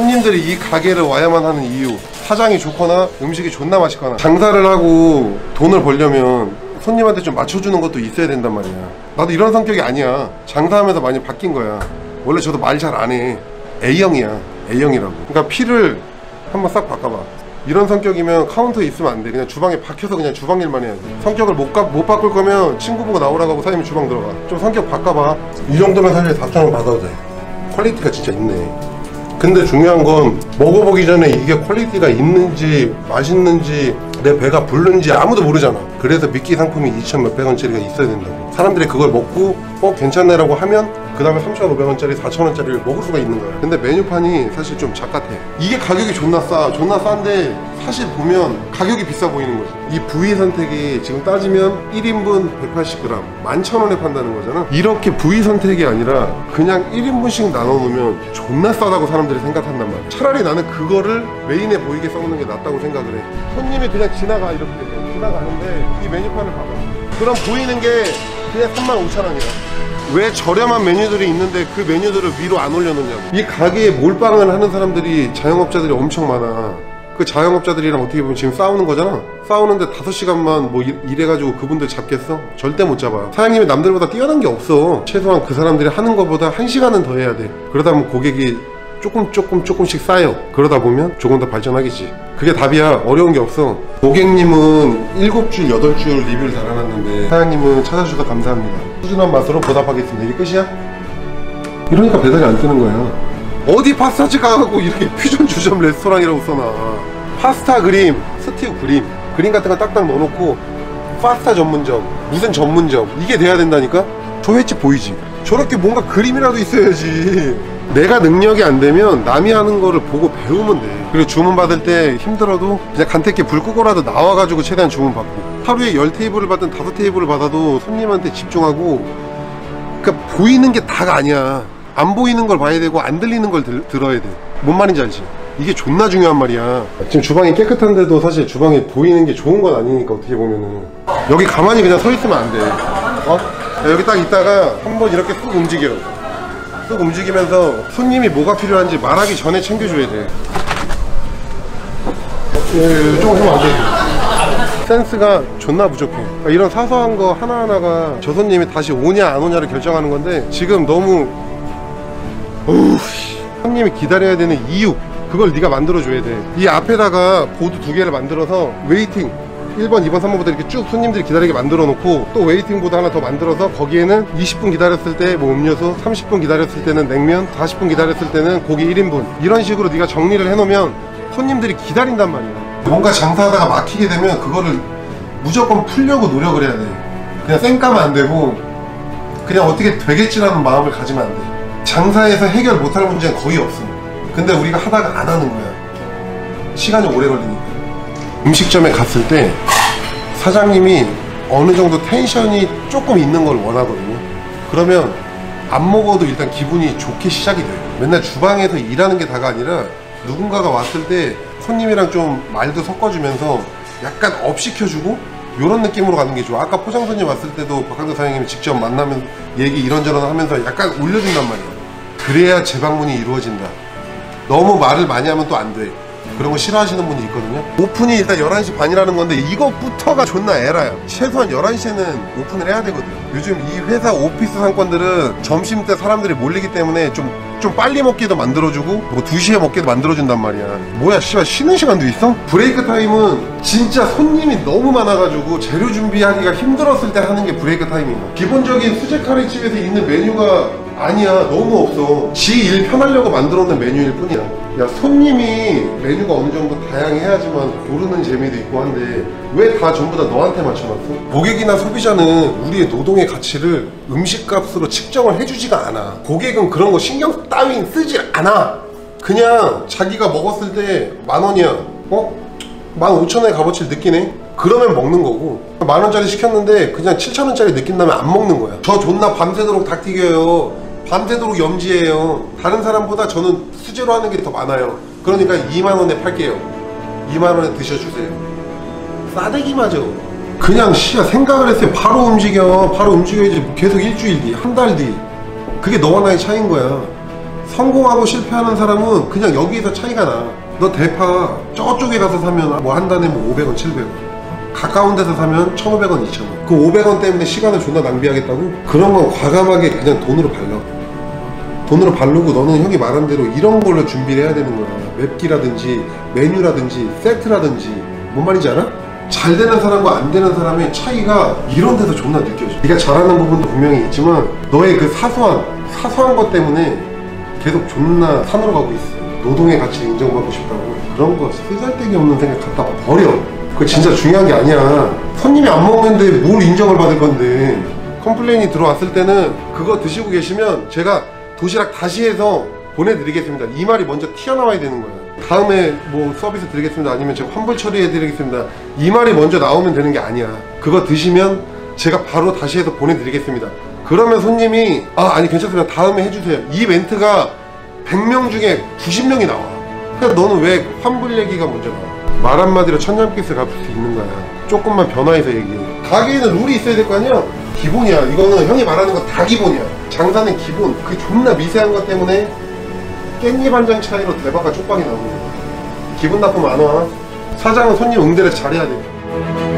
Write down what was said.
손님들이 이 가게를 와야만 하는 이유, 사장이 좋거나 음식이 존나 맛있거나. 장사를 하고 돈을 벌려면 손님한테 좀 맞춰주는 것도 있어야 된단 말이야. 나도 이런 성격이 아니야. 장사하면서 많이 바뀐 거야. 원래 저도 말 잘 안 해. A형이야. A형이라고. 그러니까 P를 한번 싹 바꿔봐. 이런 성격이면 카운터에 있으면 안 돼. 그냥 주방에 박혀서 그냥 주방 일만 해야 돼. 성격을 못 바꿀 거면 친구 보고 나오라고 하고 사장님 주방 들어가. 좀 성격 바꿔봐. 이 정도면 사실 4,000원 받아도 돼. 퀄리티가 진짜 있네. 근데 중요한 건 먹어보기 전에 이게 퀄리티가 있는지 맛있는지 내 배가 부른지 아무도 모르잖아. 그래서 미끼 상품이 2,000 몇백 원짜리가 있어야 된다고. 사람들이 그걸 먹고 괜찮네 라고 하면 그 다음에 3,500원짜리 4,000원짜리를 먹을 수가 있는 거야. 근데 메뉴판이 사실 좀 작같아. 이게 가격이 존나 싼데 사실 보면 가격이 비싸 보이는 거지. 이 부위 선택이 지금 따지면 1인분 180g 11,000원에 판다는 거잖아. 이렇게 부위 선택이 아니라 그냥 1인분씩 나눠 놓으면 존나 싸다고 사람들이 생각한단 말이야. 차라리 나는 그거를 메인에 보이게 써놓는 게 낫다고 생각을 해. 손님이 그냥 지나가는데 이 메뉴판을 봐봐. 그럼 보이는 게 그냥 35,000원이야. 왜 저렴한 메뉴들이 있는데 그 메뉴들을 위로 안 올려놓냐고. 이 가게에 몰빵을 하는 사람들이, 자영업자들이 엄청 많아. 그 자영업자들이랑 어떻게 보면 지금 싸우는 거잖아. 싸우는데 5시간만 뭐 일해가지고 그분들 잡겠어? 절대 못 잡아. 사장님이 남들보다 뛰어난 게 없어. 최소한 그 사람들이 하는 것보다 1시간은 더 해야 돼. 그러다 보면 고객이 조금씩 쌓여. 그러다 보면 조금 더 발전하겠지. 그게 답이야. 어려운 게 없어. 고객님은 7줄 8줄 리뷰를 달아놨는데 사장님은 찾아주셔서 감사합니다. 꾸준한 맛으로 보답하겠습니다. 이게 끝이야? 이러니까 배달이 안 뜨는 거야. 어디 파스타집 가고 이렇게 퓨전 주점 레스토랑이라고 써놔. 파스타 그림, 스티우 그림 같은 거 딱딱 넣어놓고 파스타 전문점, 무슨 전문점, 이게 돼야 된다니까? 저 횟집 보이지? 저렇게 뭔가 그림이라도 있어야지. 내가 능력이 안 되면 남이 하는 거를 보고 배우면 돼. 그리고 주문 받을 때 힘들어도 그냥 간택게 불 끄고라도 나와가지고 최대한 주문 받고, 하루에 10테이블을 받든 5테이블을 받아도 손님한테 집중하고. 그러니까 보이는 게 다가 아니야. 안 보이는 걸 봐야 되고 안 들리는 걸 들어야 돼. 뭔 말인지 알지? 이게 존나 중요한 말이야. 지금 주방이 깨끗한데도 사실 주방에 보이는 게 좋은 건 아니니까. 어떻게 보면은 여기 가만히 그냥 서 있으면 안 돼. 여기 딱 있다가 한번 이렇게 쑥 움직여. 쑥 움직이면서 손님이 뭐가 필요한지 말하기 전에 챙겨줘야 돼. 조금 하면 안 돼. 센스가 존나 부족해. 그러니까 이런 사소한 거 하나하나가 저 손님이 다시 오냐 안 오냐를 결정하는 건데, 지금 너무 손님이 기다려야 되는 이유, 그걸 네가 만들어줘야 돼. 이 앞에다가 보드 2개를 만들어서 웨이팅 1번, 2번, 3번부터 이렇게 쭉 손님들이 기다리게 만들어 놓고, 또 웨이팅 보드 하나 더 만들어서 거기에는 20분 기다렸을 때 뭐 음료수, 30분 기다렸을 때는 냉면, 40분 기다렸을 때는 고기 1인분, 이런 식으로 네가 정리를 해놓으면 손님들이 기다린단 말이야. 뭔가 장사하다가 막히게 되면 그거를 무조건 풀려고 노력을 해야 돼. 그냥 쌩까면 안 되고 그냥 어떻게 되겠지라는 마음을 가지면 안 돼. 장사에서 해결 못할 문제는 거의 없어. 근데 우리가 하다가 안 하는 거야. 시간이 오래 걸리니까. 음식점에 갔을 때 사장님이 어느 정도 텐션이 조금 있는 걸 원하거든요. 그러면 안 먹어도 일단 기분이 좋게 시작이 돼요. 맨날 주방에서 일하는 게 다가 아니라 누군가가 왔을 때 손님이랑 좀 말도 섞어주면서 약간 업 시켜주고 요런 느낌으로 가는 게 좋아. 아까 포장 손님 왔을 때도 박강도 사장님이 직접 만나면 얘기 이런저런 하면서 약간 올려준단 말이야. 그래야 재방문이 이루어진다. 너무 말을 많이 하면 또 안 돼. 그런 거 싫어하시는 분이 있거든요. 오픈이 일단 11시 반이라는 건데 이것부터가 존나 에라야. 최소한 11시에는 오픈을 해야 되거든. 요즘 이 회사 오피스 상권들은 점심때 사람들이 몰리기 때문에 좀 빨리 먹기도 만들어주고 뭐 2시에 먹기도 만들어준단 말이야. 뭐야 씨발, 쉬는 시간도 있어? 브레이크 타임은 진짜 손님이 너무 많아가지고 재료 준비하기가 힘들었을 때 하는 게 브레이크 타임이야. 기본적인 수제 카레집에서 있는 메뉴가 아니야. 너무 없어. 지 일 편하려고 만들어놓은 메뉴일 뿐이야. 야, 손님이 메뉴가 어느 정도 다양해야지만 고르는 재미도 있고 한데 왜 다 전부 다 너한테 맞춰놨어? 고객이나 소비자는 우리의 노동의 가치를 음식값으로 측정을 해주지가 않아. 고객은 그런 거 신경 따윈 쓰지 않아. 그냥 자기가 먹었을 때 10,000원이야. 15,000원의 값어치를 느끼네? 그러면 먹는 거고, 10,000원짜리 시켰는데 그냥 7,000원짜리 느낀다면 안 먹는 거야. 저 존나 밤새도록 닭 튀겨요. 밤새도록 염지해요. 다른 사람보다 저는 수제로 하는 게 더 많아요. 그러니까 20,000원에 팔게요. 20,000원에 드셔주세요. 싸대기 맞아. 그냥 생각을 했어요. 바로 움직여야지. 계속 일주일 뒤, 한 달 뒤. 그게 너와 나의 차이인 거야. 성공하고 실패하는 사람은 그냥 여기에서 차이가 나. 너 대파 저쪽에 가서 사면 뭐 한 단에 뭐 500원 700원, 가까운 데서 사면 1,500원 2,000원. 그 500원 때문에 시간을 존나 낭비하겠다고? 그런 건 과감하게 그냥 돈으로 발라. 돈으로 바르고 너는 형이 말한 대로 이런 걸로 준비를 해야 되는 거야. 맵기라든지 메뉴라든지 세트라든지. 뭔 말인지 알아? 잘 되는 사람과 안 되는 사람의 차이가 이런 데서 존나 느껴져. 네가 잘하는 부분도 분명히 있지만 너의 그 사소한 것 때문에 계속 존나 산으로 가고 있어. 노동의 가치 인정받고 싶다고. 그런 거 쓰잘데기 없는 생각 갖다 버려. 그거 진짜 중요한 게 아니야. 손님이 안 먹는데 뭘 인정을 받을 건데. 컴플레인이 들어왔을 때는 그거 드시고 계시면 제가 도시락 다시 해서 보내드리겠습니다. 이 말이 먼저 튀어나와야 되는 거야. 다음에 뭐 서비스 드리겠습니다, 아니면 제가 환불 처리해 드리겠습니다, 이 말이 먼저 나오면 되는 게 아니야. 그거 드시면 제가 바로 다시 해서 보내드리겠습니다. 그러면 손님이 아니 괜찮습니다, 다음에 해주세요. 이 멘트가 100명 중에 90명이 나와. 그러니까 너는 왜 환불 얘기가 먼저 나와? 말 한마디로 천냥빚을 갚을 수 있는 거야. 조금만 변화해서 얘기해. 가게에는 룰이 있어야 될 거 아니야? 기본이야. 이거는 형이 말하는 거 다 기본이야. 장사는 기본. 그 존나 미세한 것 때문에 깻잎 한 장 차이로 대박과 쪽박이 나오는 거야. 기분 나쁘면 안 와. 사장은 손님 응대를 잘해야 돼.